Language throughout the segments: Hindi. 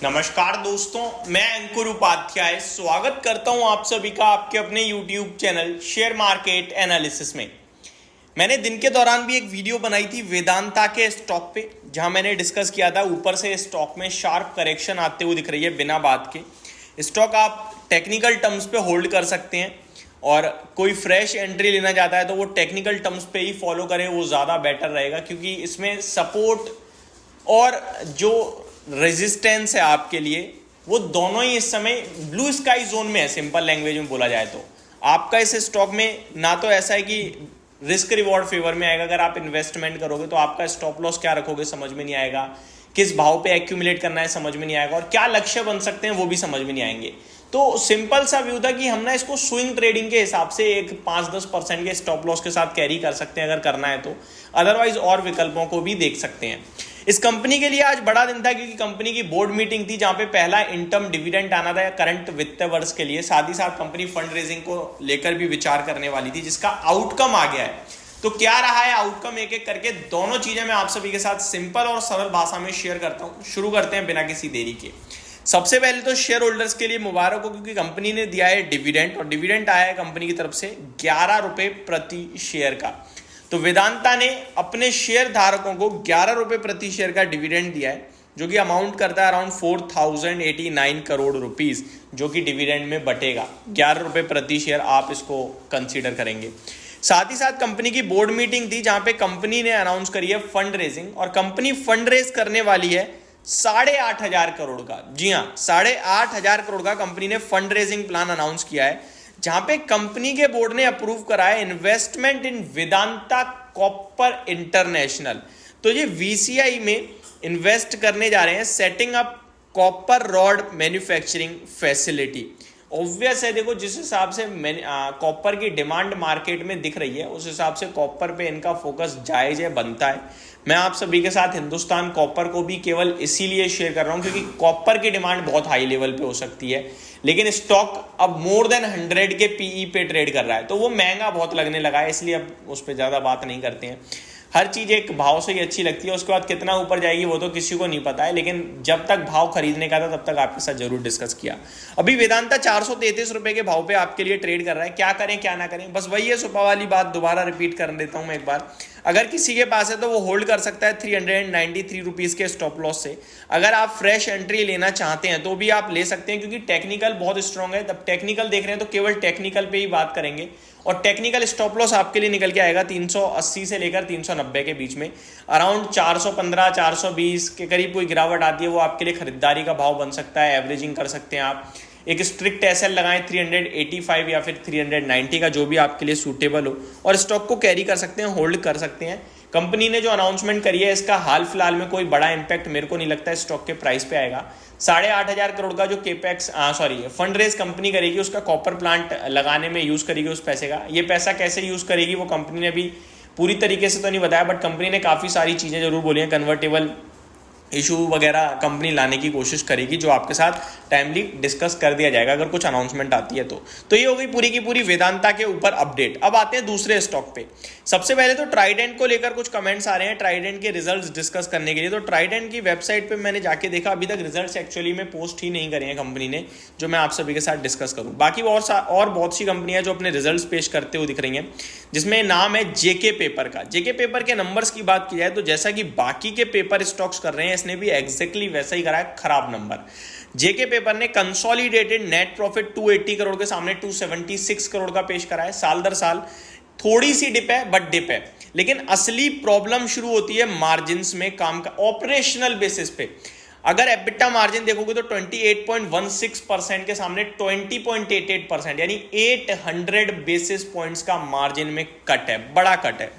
नमस्कार दोस्तों, मैं अंकुर उपाध्याय स्वागत करता हूं आप सभी का आपके अपने YouTube channel share market analysis में। मैंने दिन के दौरान भी एक वीडियो बनाई थी वेदांता के स्टॉक पे, जहां मैंने डिस्कस किया था ऊपर से स्टॉक में शार्प करेक्शन आते हुए दिख रही है बिना बात के। स्टॉक आप टेक्निकल टर्म्स पे होल्ड कर सकते हैं और कोई फ्रेश एंट्री लेना चाहता है तो वो टेक्निकल टर्म्स पे ही फॉलो करे, वो ज़्यादा बेटर रहेगा, क्योंकि इसमें सपोर्ट और जो रेजिस्टेंस है आपके लिए वो दोनों ही इस समय ब्लू स्काई जोन में है। सिंपल लैंग्वेज में बोला जाए तो आपका इस स्टॉक में ना तो ऐसा है कि रिस्क रिवॉर्ड फेवर में आएगा, अगर आप इन्वेस्टमेंट करोगे तो आपका स्टॉप लॉस क्या रखोगे समझ में नहीं आएगा, किस भाव पे एक्यूमुलेट करना है समझ में नहीं आएगा, और क्या लक्ष्य बन सकते हैं वो भी समझ में नहीं आएंगे। तो सिंपल सा व्यू था कि हम ना इसको स्विंग ट्रेडिंग के हिसाब से एक 5-10% के स्टॉप लॉस के साथ कैरी कर सकते हैं अगर करना है तो, अदरवाइज और विकल्पों को भी देख सकते हैं। इस कंपनी के लिए आज बड़ा दिन था क्योंकि कंपनी की बोर्ड मीटिंग थी जहां पे पहला इंटर्म डिविडेंड आना था करंट वित्तीय वर्ष के लिए। साथ ही साथ कंपनी फंड रेजिंग को लेकर भी विचार करने वाली थी, जिसका आउटकम आ गया है। तो क्या रहा है आउटकम, एक एक करके दोनों चीजें मैं आप सभी के साथ सिंपल और सरल भाषा में शेयर करता हूं। शुरू करते हैं बिना किसी देरी के। सबसे पहले तो शेयर होल्डर्स के लिए मुबारक हो, क्योंकि कंपनी ने दिया है डिविडेंड, और डिविडेंड आया है कंपनी की तरफ से 11 रुपए प्रति शेयर का। तो वेदांता ने अपने शेयर धारकों को 11 रुपए प्रति शेयर का डिविडेंड दिया है, जो कि अमाउंट करता है अराउंड 4089 करोड़ रुपीस, जो कि डिविडेंड में बटेगा। 11 रुपए प्रति शेयर आप इसको कंसीडर करेंगे। साथ ही साथ कंपनी की बोर्ड मीटिंग थी जहां पे कंपनी ने अनाउंस करी है फंड रेजिंग, और कंपनी फंड रेज करने वाली है 8,500 करोड़ का। जी हाँ, 8,500 करोड़ का कंपनी ने फंड रेजिंग प्लान अनाउंस किया है, जहां पे कंपनी के बोर्ड ने अप्रूव करा है इन्वेस्टमेंट इन वेदांता कॉपर इंटरनेशनल। तो ये वीसीआई में इन्वेस्ट करने जा रहे हैं, setting up copper rod manufacturing facility. Obvious है, देखो जिस हिसाब से कॉपर की डिमांड मार्केट में दिख रही है उस हिसाब से कॉपर पे इनका फोकस जायज है, बनता है। मैं आप सभी के साथ हिंदुस्तान कॉपर को भी केवल इसीलिए शेयर कर रहा हूं क्योंकि कॉपर की डिमांड बहुत हाई लेवल पे हो सकती है, लेकिन स्टॉक अब मोर देन 100 के पीई पे ट्रेड कर रहा है, तो वो महंगा बहुत लगने लगा है, इसलिए अब उस पर ज्यादा बात नहीं करते हैं। हर चीज एक भाव से ही अच्छी लगती है, उसके बाद कितना ऊपर जाएगी वो तो किसी को नहीं पता है, लेकिन जब तक भाव खरीदने का था तब तक आपके साथ जरूर डिस्कस किया। अभी वेदांता 433 रुपए के भाव पे आपके लिए ट्रेड कर रहा है। क्या करें क्या ना करें, बस वही है सुबह वाली बात, दोबारा रिपीट कर देता हूं मैं एक बार। अगर किसी के पास है तो वो होल्ड कर सकता है 393 रुपीज के स्टॉप लॉस से। अगर आप फ्रेश एंट्री लेना चाहते हैं तो भी आप ले सकते हैं, क्योंकि टेक्निकल बहुत स्ट्रांग है। तब टेक्निकल देख रहे हैं तो केवल टेक्निकल पे ही बात करेंगे, और टेक्निकल स्टॉप लॉस आपके लिए निकल के आएगा 380 से लेकर 390 के बीच में। अराउंड 415 420 के करीब कोई गिरावट आती है, वो आपके लिए खरीदारी का भाव बन सकता है, एवरेजिंग कर सकते हैं आप। एक स्ट्रिक्ट एसएल लगाएं 385 या फिर 390 का, जो भी आपके लिए सूटेबल हो, और स्टॉक को कैरी कर सकते हैं, होल्ड कर सकते हैं। कंपनी ने जो अनाउंसमेंट करी है इसका हाल फिलहाल में कोई बड़ा इंपैक्ट मेरे को नहीं लगता है स्टॉक के प्राइस पे आएगा। 8,500 करोड़ का जो केपेक्स फंड रेज कंपनी करेगी उसका कॉपर प्लांट लगाने में यूज करेगी उस पैसे का। ये पैसा कैसे यूज करेगी वो कंपनी ने भी पूरी तरीके से तो नहीं बताया, बट कंपनी ने काफी सारी चीजें जरूर बोली हैं। कन्वर्टेबल इशू वगैरह कंपनी लाने की कोशिश करेगी, जो आपके साथ टाइमली डिस्कस कर दिया जाएगा अगर कुछ अनाउंसमेंट आती है तो ये हो गई पूरी की पूरी वेदांता के ऊपर अपडेट। अब आते हैं दूसरे स्टॉक पे। सबसे पहले तो ट्राइडेंट को लेकर कुछ कमेंट्स आ रहे हैं ट्राइडेंट के रिजल्ट्स डिस्कस करने के लिए। तो ट्राइडेंट की वेबसाइट पे मैंने जाके देखा, अभी तक रिजल्ट्स एक्चुअली में पोस्ट ही नहीं करे हैं कंपनी ने, जो मैं आप सभी के साथ डिस्कस करूँ। बाकी और बहुत सी कंपनियां जो अपने रिजल्ट्स पेश करते हुए दिख रही हैं, जिसमें नाम है जेके पेपर का। जेके पेपर के नंबर्स की बात की जाए तो जैसा कि बाकी के पेपर स्टॉक्स कर रहे हैं, इसने भी एग्जैक्टली वैसा ही करा है, खराब नंबर। जेके पेपर ने कंसोलिडेटेड नेट प्रॉफिट 280 करोड़ के सामने 276 करोड़ का पेश करा है। साल दर साल थोड़ी सी डिप है, बट डिप है, लेकिन असली प्रॉब्लम शुरू होती है मार्जिन्स में, काम का ऑपरेशनल बेसिस पे। अगर एबिटा मार्जिन देखोगे तो 28.16% के सामने 20.88%, यानी 800 बेसिस पॉइंट्स का मार्जिन में कट है, बड़ा कट है।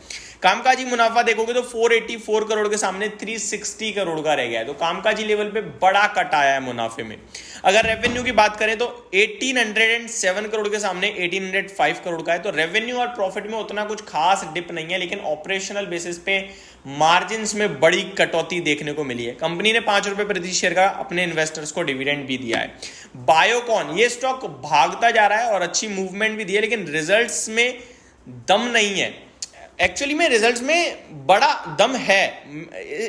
कामकाजी मुनाफा देखोगे तो 484 करोड़ के सामने 360 करोड़ का रह गया है, तो कामकाजी लेवल पे बड़ा कट आया है मुनाफे में। अगर रेवेन्यू की बात करें तो 1807 करोड़ के सामने 1805 करोड़ का है, तो रेवेन्यू और प्रॉफिट में उतना कुछ खास डिप नहीं है, लेकिन ऑपरेशनल बेसिस पे मार्जिन्स में बड़ी कटौती देखने को मिली है। कंपनी ने 5 रुपए प्रति शेयर का अपने इन्वेस्टर्स को डिविडेंड भी दिया है। बायोकॉन, ये स्टॉक भागता जा रहा है और अच्छी मूवमेंट भी दी है, लेकिन रिजल्ट्स में दम नहीं है। एक्चुअली में रिजल्ट्स में बड़ा दम है,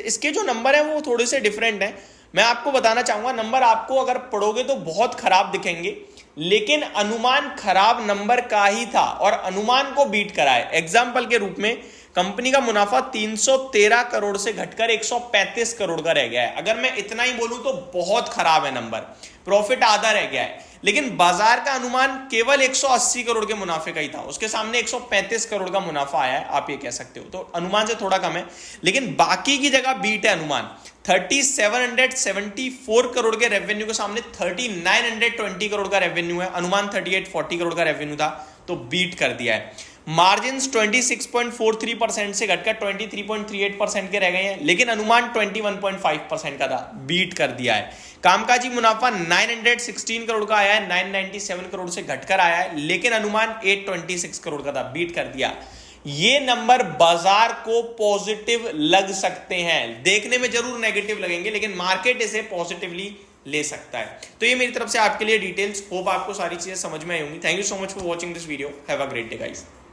इसके जो नंबर है वो थोड़े से डिफरेंट हैं। मैं आपको बताना चाहूंगा, नंबर आपको अगर पढ़ोगे तो बहुत खराब दिखेंगे, लेकिन अनुमान खराब नंबर का ही था और अनुमान को बीट कराए। एग्जाम्पल के रूप में कंपनी का मुनाफा 313 करोड़ से घटकर 135 करोड़ का रह गया है। अगर मैं इतना ही बोलूं तो बहुत खराब है नंबर, प्रॉफिट आधा रह गया है। लेकिन बाजार का अनुमान केवल 180 करोड़ के मुनाफे का ही था, उसके सामने 135 करोड़ का मुनाफा आया है, आप ये कह सकते हो। तो अनुमान से थोड़ा कम है, लेकिन बाकी की जगह बीट है अनुमान। 3774 करोड़ के रेवेन्यू के सामने 3920 करोड़ का रेवेन्यू है, अनुमान 3840 करोड़ का रेवेन्यू था, तो बीट कर दिया है। मार्जिन 26.43% से घटकर 23.38% के रह गए हैं, लेकिन अनुमान 21.5% का था, बीट कर दिया है। कामकाजी मुनाफा 916 करोड़ का आया है, 997 करोड़ से घटकर आया है, लेकिन अनुमान 826 करोड़ का था, बीट कर दिया। ये नंबर बाजार को पॉजिटिव लग सकते हैं, देखने में जरूर नेगेटिव लगेंगे, लेकिन मार्केट इसे पॉजिटिवली ले सकता है। तो ये मेरी तरफ से आपके लिए डिटेल्स, होप आपको सारी चीजें समझ में आई होंगी। Thank you so much for watching this video, have a great day guys.